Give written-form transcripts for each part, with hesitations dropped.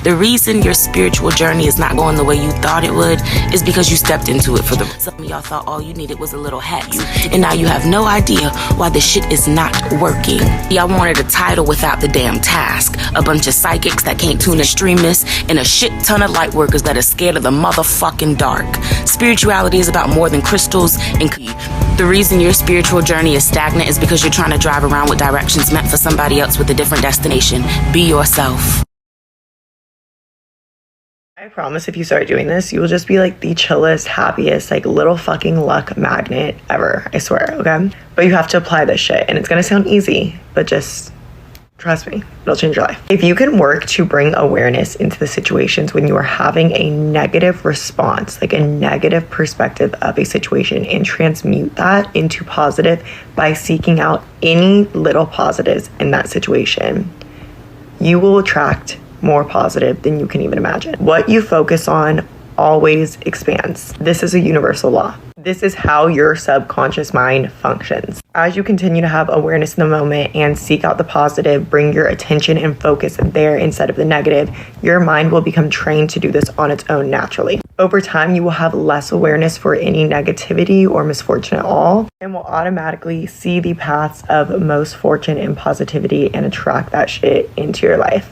The reason your spiritual journey is not going the way you thought it would is because you stepped into it for the... Some of y'all thought all you needed was a little hat, and now you have no idea why the shit is not working. Y'all wanted a title without the damn task. A bunch of psychics that can't tune extremists, and a shit ton of light workers that are scared of the motherfucking dark. Spirituality is about more than crystals and... The reason your spiritual journey is stagnant is because you're trying to drive around with directions meant for somebody else with a different destination. Be yourself. I promise if you start doing this, you will just be like the chillest, happiest, like little fucking luck magnet ever. I swear, okay? But you have to apply this shit, and it's gonna sound easy, but just trust me, it'll change your life. If you can work to bring awareness into the situations when you are having a negative response, like a negative perspective of a situation, and transmute that into positive by seeking out any little positives in that situation, you will attract more positive than you can even imagine. What you focus on always expands. This is a universal law. This is how your subconscious mind functions. As you continue to have awareness in the moment and seek out the positive, bring your attention and focus there instead of the negative, your mind will become trained to do this on its own naturally. Over time, you will have less awareness for any negativity or misfortune at all, and will automatically see the paths of most fortune and positivity and attract that shit into your life.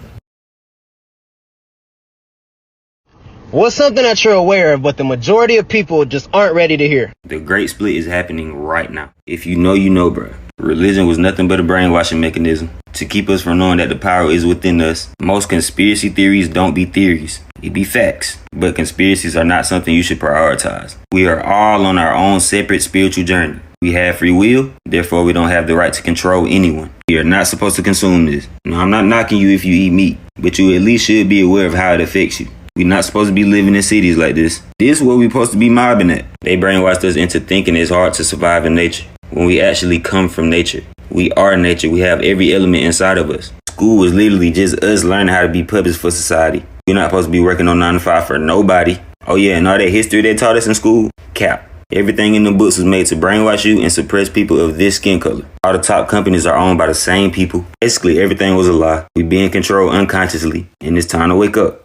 What's something that you're aware of, but the majority of people just aren't ready to hear? The great split is happening right now. If you know, you know, bro. Religion was nothing but a brainwashing mechanism to keep us from knowing that the power is within us. Most conspiracy theories don't be theories. It be facts. But conspiracies are not something you should prioritize. We are all on our own separate spiritual journey. We have free will, therefore we don't have the right to control anyone. We are not supposed to consume this. Now, I'm not knocking you if you eat meat, but you at least should be aware of how it affects you. We're not supposed to be living in cities like this. This is what we're supposed to be mobbing at. They brainwashed us into thinking it's hard to survive in nature, when we actually come from nature. We are nature. We have every element inside of us. School was literally just us learning how to be puppets for society. We're not supposed to be working on 9 to 5 for nobody. Oh yeah, and all that history they taught us in school, cap. Everything in the books was made to brainwash you and suppress people of this skin color. All the top companies are owned by the same people. Basically, everything was a lie. We being controlled unconsciously, and it's time to wake up.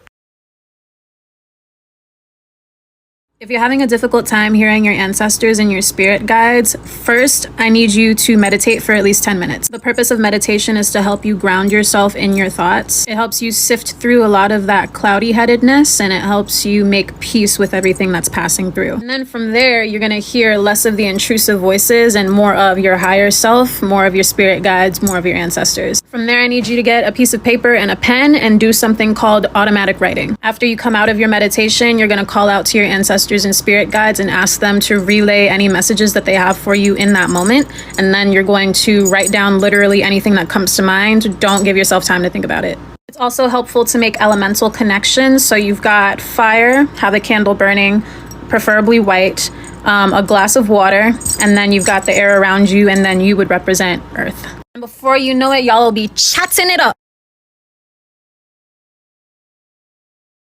If you're having a difficult time hearing your ancestors and your spirit guides, first, I need you to meditate for at least 10 minutes. The purpose of meditation is to help you ground yourself in your thoughts. It helps you sift through a lot of that cloudy-headedness, and it helps you make peace with everything that's passing through. And then from there, you're going to hear less of the intrusive voices and more of your higher self, more of your spirit guides, more of your ancestors. From there, I need you to get a piece of paper and a pen and do something called automatic writing. After you come out of your meditation, you're going to call out to your ancestors and spirit guides and ask them to relay any messages that they have for you in that moment. And then you're going to write down literally anything that comes to mind. Don't give yourself time to think about it. It's also helpful to make elemental connections. So you've got fire, have a candle burning, preferably white, a glass of water, and then you've got the air around you, and then you would represent earth. And before you know it, y'all will be chatting it up.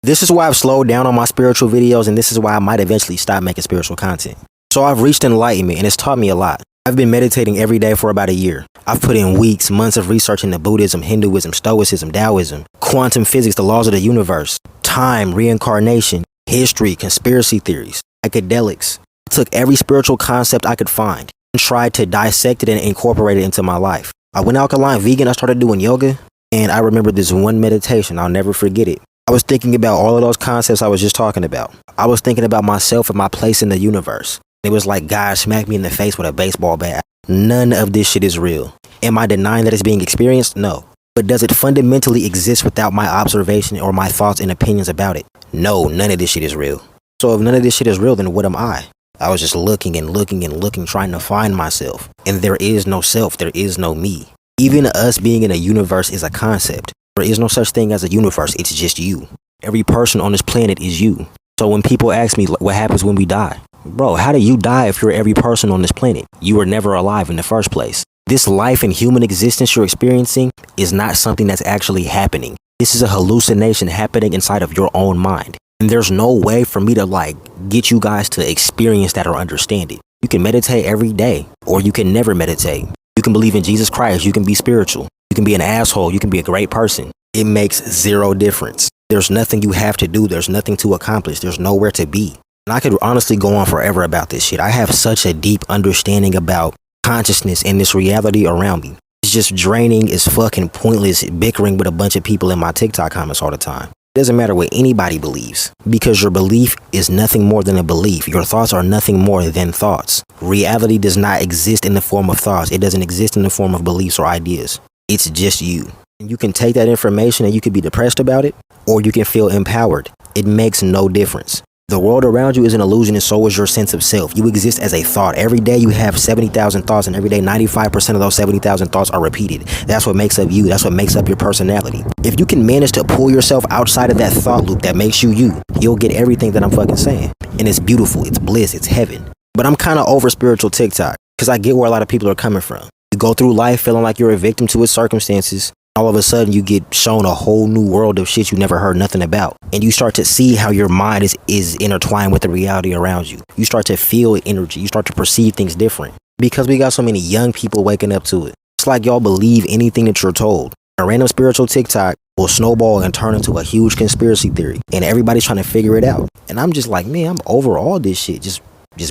This is why I've slowed down on my spiritual videos, and this is why I might eventually stop making spiritual content. So I've reached enlightenment, and it's taught me a lot. I've been meditating every day for about a year. I've put in weeks, months of research into Buddhism, Hinduism, Stoicism, Taoism, quantum physics, the laws of the universe, time, reincarnation, history, conspiracy theories, psychedelics. I took every spiritual concept I could find and tried to dissect it and incorporate it into my life. I went alkaline vegan, I started doing yoga, and I remember this one meditation, I'll never forget it. I was thinking about all of those concepts I was just talking about. I was thinking about myself and my place in the universe. It was like God smacked me in the face with a baseball bat. None of this shit is real. Am I denying that it's being experienced? No. But does it fundamentally exist without my observation or my thoughts and opinions about it? No, none of this shit is real. So if none of this shit is real, then what am I? I was just looking and looking and looking, trying to find myself. And there is no self, there is no me. Even us being in a universe is a concept. There is no such thing as a universe, it's just you. Every person on this planet is you. So when people ask me what happens when we die, bro, how do you die if you're every person on this planet? You were never alive in the first place. This life and human existence you're experiencing is not something that's actually happening. This is a hallucination happening inside of your own mind. And there's no way for me to get you guys to experience that or understand it. You can meditate every day, or you can never meditate. You can believe in Jesus Christ, you can be spiritual. You can be an asshole, you can be a great person. It makes zero difference. There's nothing you have to do. There's nothing to accomplish. There's nowhere to be. And I could honestly go on forever about this shit. I have such a deep understanding about consciousness and this reality around me. It's just draining. It's fucking pointless bickering with a bunch of people in my TikTok comments all the time. It doesn't matter what anybody believes, because your belief is nothing more than a belief. Your thoughts are nothing more than thoughts. Reality does not exist in the form of thoughts. It doesn't exist in the form of beliefs or ideas. It's just you. You can take that information and you can be depressed about it, or you can feel empowered. It makes no difference. The world around you is an illusion, and so is your sense of self. You exist as a thought. Every day you have 70,000 thoughts, and every day 95% of those 70,000 thoughts are repeated. That's what makes up you. That's what makes up your personality. If you can manage to pull yourself outside of that thought loop that makes you you, you'll get everything that I'm fucking saying. And it's beautiful. It's bliss. It's heaven. But I'm kind of over spiritual TikTok, because I get where a lot of people are coming from. You go through life feeling like you're a victim to its circumstances. All of a sudden you get shown a whole new world of shit you never heard nothing about. And you start to see how your mind is intertwined with the reality around you. You start to feel energy. You start to perceive things different. Because we got so many young people waking up to it. It's like y'all believe anything that you're told. A random spiritual TikTok will snowball and turn into a huge conspiracy theory. And everybody's trying to figure it out. And I'm just like, man, I'm over all this shit. Just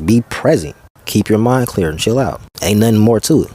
be present. Keep your mind clear and chill out. Ain't nothing more to it.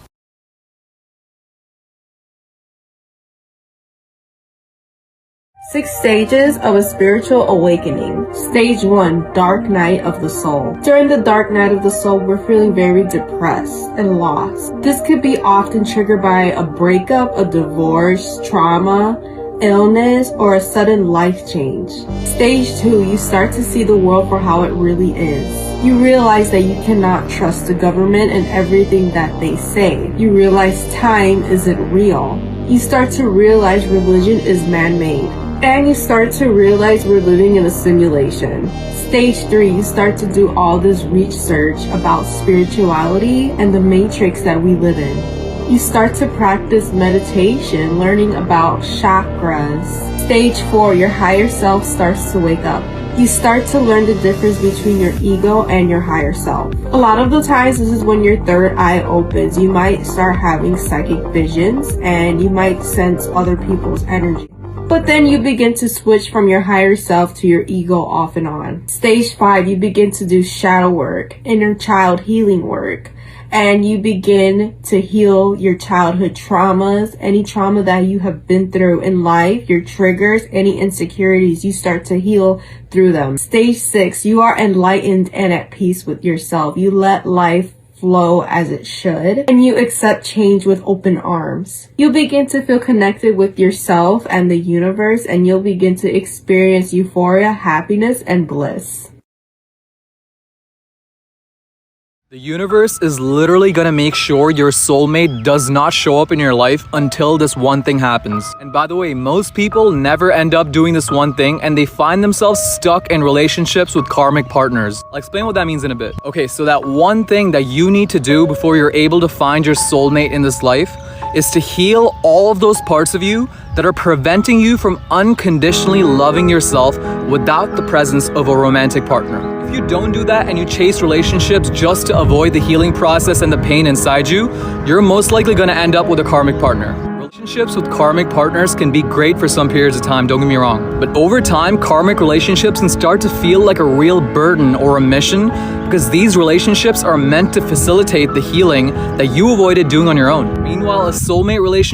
6 stages of a spiritual awakening. Stage 1, dark night of the soul. During the dark night of the soul, we're feeling very depressed and lost. This could be often triggered by a breakup, a divorce, trauma, illness, or a sudden life change. Stage 2, you start to see the world for how it really is. You realize that you cannot trust the government and everything that they say. You realize time isn't real. You start to realize religion is man-made. And you start to realize we're living in a simulation. Stage 3, you start to do all this research about spirituality and the matrix that we live in. You start to practice meditation, learning about chakras. Stage 4, your higher self starts to wake up. You start to learn the difference between your ego and your higher self. A lot of the times, this is when your third eye opens. You might start having psychic visions and you might sense other people's energy. But then you begin to switch from your higher self to your ego off and on. Stage 5, you begin to do shadow work, inner child healing work, and you begin to heal your childhood traumas, any trauma that you have been through in life, your triggers, any insecurities, you start to heal through them. Stage 6, you are enlightened and at peace with yourself. You let life flow as it should, and you accept change with open arms. You'll begin to feel connected with yourself and the universe, and you'll begin to experience euphoria, happiness, and bliss. The universe is literally gonna make sure your soulmate does not show up in your life until this one thing happens. And by the way, most people never end up doing this one thing, and they find themselves stuck in relationships with karmic partners. I'll explain what that means in a bit. Okay, so that one thing that you need to do before you're able to find your soulmate in this life is to heal all of those parts of you that are preventing you from unconditionally loving yourself without the presence of a romantic partner. If you don't do that and you chase relationships just to avoid the healing process and the pain inside you, you're most likely going to end up with a karmic partner. Relationships with karmic partners can be great for some periods of time, don't get me wrong. But over time, karmic relationships can start to feel like a real burden or a mission, because these relationships are meant to facilitate the healing that you avoided doing on your own. Meanwhile, a soulmate relationship